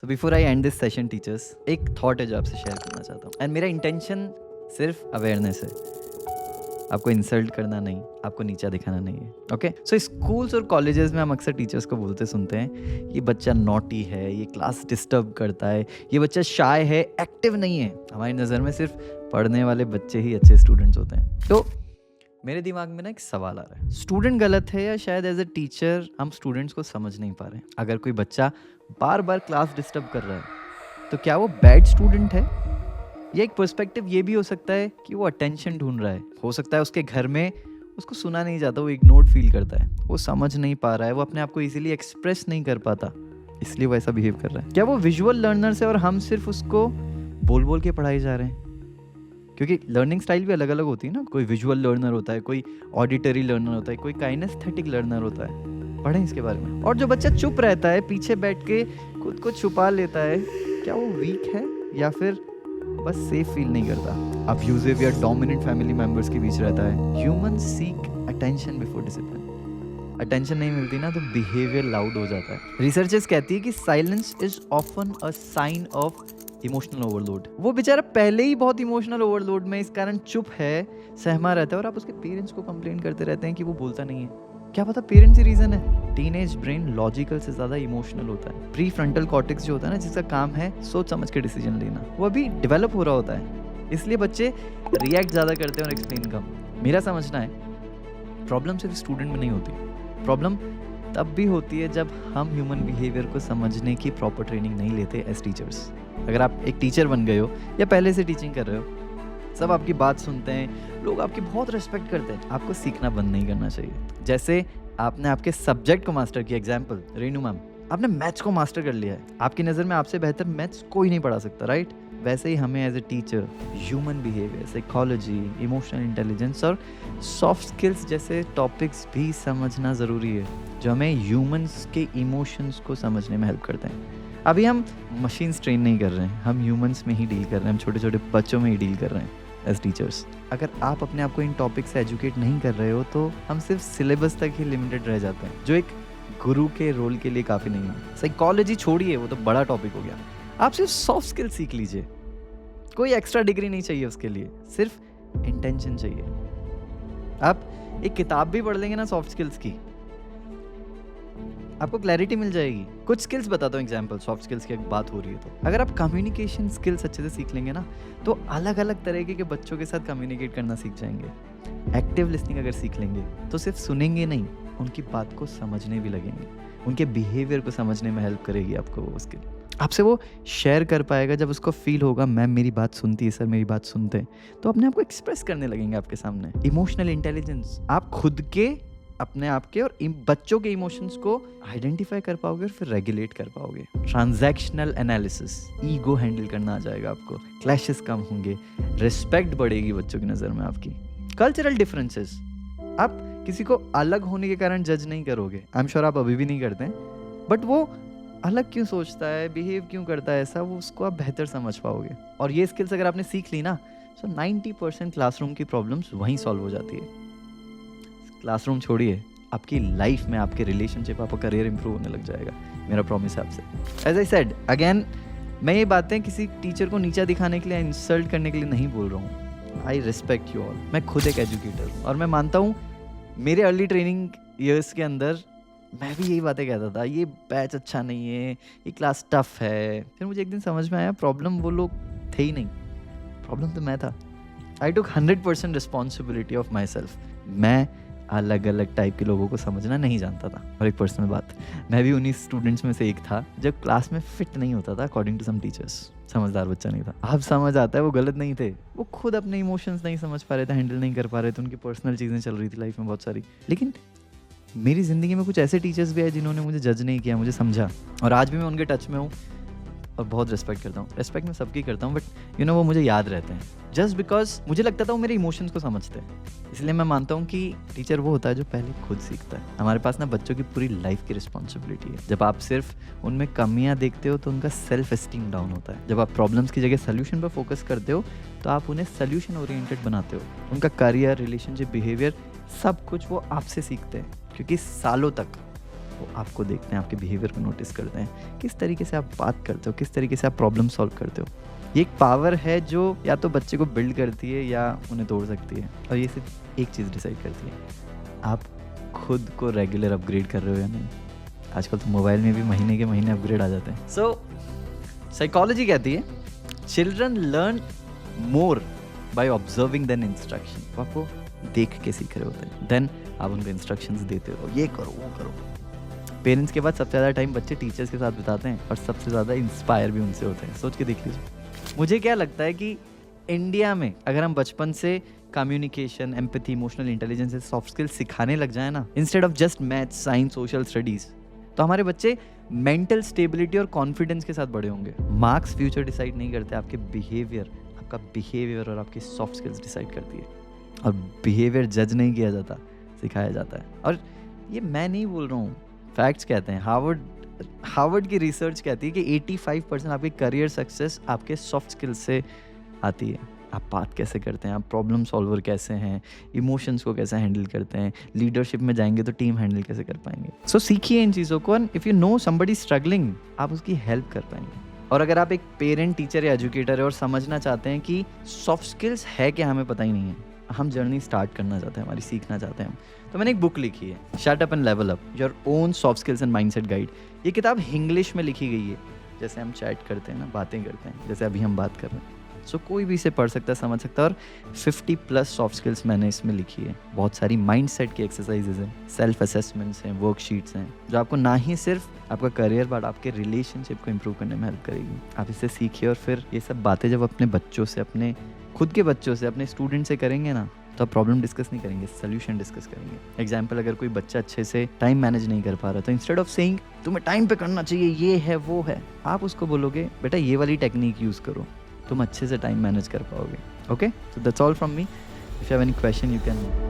तो before I and this session teachers, एक thought है जो आपसे शेयर करना चाहता हूँ। एंड मेरा इंटेंशन सिर्फ अवेयरनेस है, आपको इंसल्ट करना नहीं, आपको नीचा दिखाना नहीं है। ओके, सो स्कूल्स और कॉलेजेस में हम अक्सर टीचर्स को बोलते सुनते हैं, ये बच्चा नॉटी है, ये क्लास डिस्टर्ब करता है, ये बच्चा शाय है, एक्टिव नहीं है। हमारी नज़र में सिर्फ पढ़ने वाले बच्चे ही अच्छे स्टूडेंट्स होते हैं। तो मेरे दिमाग में ना एक सवाल आ रहा है, स्टूडेंट गलत है या शायद एज अ टीचर हम स्टूडेंट्स को समझ नहीं पा रहे हैं? अगर कोई बच्चा बार बार क्लास डिस्टर्ब कर रहा है तो क्या वो बैड स्टूडेंट है? या एक पर्सपेक्टिव ये भी हो सकता है कि वो अटेंशन ढूंढ रहा है। हो सकता है उसके घर में उसको सुना नहीं जाता, वो इग्नोर्ड फील करता है, वो समझ नहीं पा रहा है, वो अपने आप को इजीली एक्सप्रेस नहीं कर पाता, इसलिए वो ऐसा बिहेव कर रहा है। क्या वो विजुअल लर्नर है और हम सिर्फ उसको बोल बोल के पढ़ाई जा रहे हैं? क्योंकि लर्निंग स्टाइल भी अलग अलग होती है ना, कोई विजुअल लर्नर होता है, कोई ऑडिटरी लर्नर होता है, कोई काइनेस्थेटिक लर्नर होता है। पढ़ें इसके बारे में। और जो बच्चा चुप रहता है, पीछे बैठ के खुद को छुपा लेता है, क्या वो वीक है या फिर बस सेफ फील नहीं करता? अब्यूजिव या डोमिनेंट फैमिली मेंबर्स के बीच रहता है। Human seek attention before discipline. Attention नहीं मिलती ना तो बिहेवियर लाउड हो जाता है। रिसर्चर्स कहती है कि silence is often a sign of emotional overload. वो बेचारा पहले ही बहुत इमोशनल ओवरलोड में इस कारण चुप है, सहमा रहता है, और आप उसके पेरेंट्स को कंप्लेन करते रहते हैं कि वो बोलता नहीं है। क्या पता पेरेंट्स ही रीजन है? टीनेज ब्रेन लॉजिकल से ज्यादा इमोशनल होता है। प्री फ्रंटल कॉर्टेक्स जो होता है ना, जिसका काम है सोच समझ के डिसीजन लेना, वो अभी डेवलप हो रहा होता है। इसलिए बच्चे रिएक्ट ज्यादा करते हैं और एक्सप्लेन कम। मेरा समझना है प्रॉब्लम सिर्फ स्टूडेंट में नहीं होती, प्रॉब्लम तब भी होती है जब हम ह्यूमन बिहेवियर को समझने की प्रॉपर ट्रेनिंग नहीं लेते एज टीचर्स। अगर आप एक टीचर बन गए हो या पहले से टीचिंग कर रहे हो, सब आपकी बात सुनते हैं, लोग आपकी बहुत रिस्पेक्ट करते हैं, आपको सीखना बंद नहीं करना चाहिए। जैसे आपने आपके सब्जेक्ट को मास्टर किया, एग्जाम्पल रेनू मैम, आपने मैथ्स को मास्टर कर लिया है, आपकी नज़र में आपसे बेहतर मैथ्स कोई नहीं पढ़ा सकता, राइट? वैसे ही हमें as a teacher human behaviour, psychology, emotional intelligence और सॉफ्ट स्किल्स जैसे टॉपिक्स भी समझना ज़रूरी है, जो हमें ह्यूमंस के इमोशंस को समझने में हेल्प करते हैं। अभी हम मशीन्स ट्रेन नहीं कर रहे हैं, हम ह्यूमंस में ही डील कर रहे हैं, हम छोटे छोटे बच्चों में ही डील कर रहे हैं एज टीचर्स। अगर आप अपने आप को इन टॉपिक से एजुकेट नहीं कर रहे हो तो हम सिर्फ सिलेबस तक ही लिमिटेड रह जाते हैं, जो एक गुरु के रोल के लिए काफ़ी नहीं है। साइकोलॉजी छोड़िए, वो तो बड़ा टॉपिक हो गया। आप सिर्फ सॉफ्ट स्किल सीख लीजिए, कोई एक्स्ट्रा डिग्री नहीं चाहिए उसके लिए, सिर्फ इंटेंशन चाहिए। आप एक किताब भी पढ़ लेंगे ना सॉफ्ट स्किल्स की, आपको क्लैरिटी मिल जाएगी। कुछ स्किल्स बताता हूँ एग्जांपल, सॉफ्ट स्किल्स की बात हो रही है तो अगर आप कम्युनिकेशन स्किल्स अच्छे से सीख लेंगे ना, तो अलग अलग तरीके के बच्चों के साथ कम्युनिकेट करना सीख जाएंगे। एक्टिव लिसनिंग अगर सीख लेंगे तो सिर्फ सुनेंगे नहीं, उनकी बात को समझने भी लगेंगे, उनके बिहेवियर को समझने में हेल्प करेगी आपको वो स्किल। आपसे वो शेयर कर पाएगा जब उसको फील होगा मैम मेरी बात सुनती है, सर मेरी बात सुनते हैं, तो अपने आप को एक्सप्रेस करने लगेंगे आपके सामने। इमोशनल इंटेलिजेंस, आप खुद के, अपने आप के और बच्चों के इमोशंस को आइडेंटिफाई कर पाओगे और फिर रेगुलेट कर पाओगे। ट्रांजैक्शनल एनालिसिस, ईगो हैंडल करना आ जाएगा आपको, क्लैशेस कम होंगे, रिस्पेक्ट बढ़ेगी बच्चों की नज़र में आपकी। कल्चरल डिफरेंसेस, आप किसी को अलग होने के कारण जज नहीं करोगे, आई एम श्योर आप अभी भी नहीं करते हैं, बट वो अलग क्यों सोचता है, बिहेव क्यों करता है ऐसा, वो उसको आप बेहतर समझ पाओगे। और ये स्किल्स अगर आपने सीख ली ना, तो 90% क्लासरूम की प्रॉब्लम्स वहीं सॉल्व हो जाती है। क्लासरूम छोड़िए, आपकी लाइफ में, आपके रिलेशनशिप, आपका करियर इंप्रूव होने लग जाएगा, मेरा प्रॉमिस है आपसे। एज आई सेड अगेन, मैं ये बातें किसी टीचर को नीचा दिखाने के लिए, इंसल्ट करने के लिए नहीं बोल रहा हूँ। I respect you all. मैं खुद एक एजुकेटर हूँ और मैं मानता हूँ मेरे अर्ली ट्रेनिंग ईयर्स के अंदर मैं भी यही बातें कहता था, ये बैच अच्छा नहीं है, ये क्लास टफ है। फिर मुझे एक दिन समझ में आया प्रॉब्लम वो लोग थे ही नहीं, प्रॉब्लम तो मैं था। आई टुक 100% रिस्पॉन्सिबिलिटी ऑफ माई सेल्फ। मैं अलग अलग टाइप के लोगों को समझना नहीं जानता था। और एक पर्सनल बात, मैं भी उन्हीं स्टूडेंट्स में से एक था जो क्लास में फिट नहीं होता था अकॉर्डिंग टू सम टीचर्स। समझदार बच्चा नहीं था। अब समझ आता है वो गलत नहीं थे, वो खुद अपने इमोशंस नहीं समझ पा रहे थे, हैंडल नहीं कर पा रहे थे, उनकी पर्सनल चीज़ें चल रही थी लाइफ में बहुत सारी। लेकिन मेरी ज़िंदगी में कुछ ऐसे टीचर्स भी है जिन्होंने मुझे जज नहीं किया, मुझे समझा, और आज भी मैं उनके टच में हूँ और बहुत रिस्पेक्ट करता हूँ। रिस्पेक्ट मैं सबकी करता हूँ, बट वो मुझे याद रहते हैं जस्ट बिकॉज मुझे लगता था वो मेरे इमोशंस को समझते हैं। इसलिए मैं मानता हूँ कि टीचर वो होता है जो पहले खुद सीखता है। हमारे पास ना बच्चों की पूरी लाइफ की रिस्पॉन्सिबिलिटी है। जब आप सिर्फ उनमें कमियाँ देखते हो तो उनका सेल्फ एस्टीम डाउन होता है। जब आप प्रॉब्लम्स की जगह सोल्यूशन पर फोकस करते हो तो आप उन्हें सोल्यूशन ओरिएंटेड बनाते हो। उनका करियर, रिलेशनशिप, बिहेवियर, सब कुछ वो आपसे सीखते हैं, क्योंकि सालों तक वो आपको देखते हैं, आपके बिहेवियर को नोटिस करते हैं, किस तरीके से आप बात करते हो, किस तरीके से आप प्रॉब्लम सॉल्व करते हो। ये एक पावर है जो या तो बच्चे को बिल्ड करती है या उन्हें तोड़ सकती है। और ये सिर्फ एक चीज़ डिसाइड करती है, आप खुद को रेगुलर अपग्रेड कर रहे हो या नहीं। आजकल तो मोबाइल में भी महीने के महीने अपग्रेड आ जाते हैं। सो साइकोलॉजी कहती है children learn more by observing than instruction. वो आपको देख के सीख रहे होते हैं, देन आप उनको इंस्ट्रक्शंस देते हो, ये करो वो करो। पेरेंट्स के बाद सबसे ज़्यादा टाइम बच्चे टीचर्स के साथ बिताते हैं और सबसे ज़्यादा इंस्पायर भी उनसे होते हैं। सोच के देख लीजिए। मुझे क्या लगता है कि इंडिया में अगर हम बचपन से communication, empathy, emotional intelligence, soft skills सिखाने लग जाए ना, instead of just maths, science, social studies, तो हमारे बच्चे मेंटल स्टेबिलिटी और कॉन्फिडेंस के साथ बड़े होंगे। मार्क्स फ्यूचर डिसाइड नहीं करते, आपके बिहेवियर, आपका बिहेवियर और आपकी सॉफ्ट स्किल्स डिसाइड करती है। और बिहेवियर जज नहीं किया जाता, सिखाया जाता है। और ये मैं नहीं बोल रहा हूँ, फैक्ट्स कहते हैं। हार्वर्ड की रिसर्च कहती है कि 85% आपकी करियर सक्सेस आपके सॉफ्ट स्किल्स से आती है। आप बात कैसे करते हैं, आप प्रॉब्लम सॉल्वर कैसे हैं, इमोशंस को कैसे हैंडल करते हैं, लीडरशिप में जाएंगे तो टीम हैंडल कैसे कर पाएंगे। सो सीखिए इन चीज़ों को, and if you know somebody struggling, आप उसकी हेल्प कर पाएंगे। और अगर आप एक पेरेंट, टीचर या एजुकेटर है और समझना चाहते हैं कि सॉफ्ट स्किल्स है क्या, हमें पता ही नहीं है, हम जर्नी स्टार्ट करना चाहते हैं, हमारी सीखना चाहते हैं, तो मैंने एक बुक लिखी है, shut up and level up, your own soft skills and mindset guide. ये किताब इंग्लिश में लिखी गई है, जैसे हम चैट करते हैं ना, बातें करते हैं, जैसे अभी हम बात कर रहे हैं। सो कोई भी इसे पढ़ सकता है, समझ सकता है। और 50+ सॉफ्ट स्किल्स मैंने इसमें लिखी है। बहुत सारी माइंडसेट की एक्सरसाइजेज हैं, सेल्फ असेसमेंट्स हैं, वर्कशीट्स हैं, जो आपको ना ही सिर्फ आपका करियर बट आपके रिलेशनशिप को इम्प्रूव करने में हेल्प करेगी। आप इसे सीखिए और फिर ये सब बातें जब अपने बच्चों से, अपने खुद के बच्चों से, अपने स्टूडेंट से करेंगे ना, तो आप प्रॉब्लम डिस्कस नहीं करेंगे, सोल्यूशन डिस्कस करेंगे। एग्जाम्पल, अगर कोई बच्चा अच्छे से टाइम मैनेज नहीं कर पा रहा, तो इंस्टेड ऑफ सेइंग तुम्हें टाइम पे करना चाहिए, ये है वो है, आप उसको बोलोगे बेटा ये वाली टेक्निक यूज़ करो, तुम अच्छे से टाइम मैनेज कर पाओगे। Okay, so that's all from me. If you have any question you can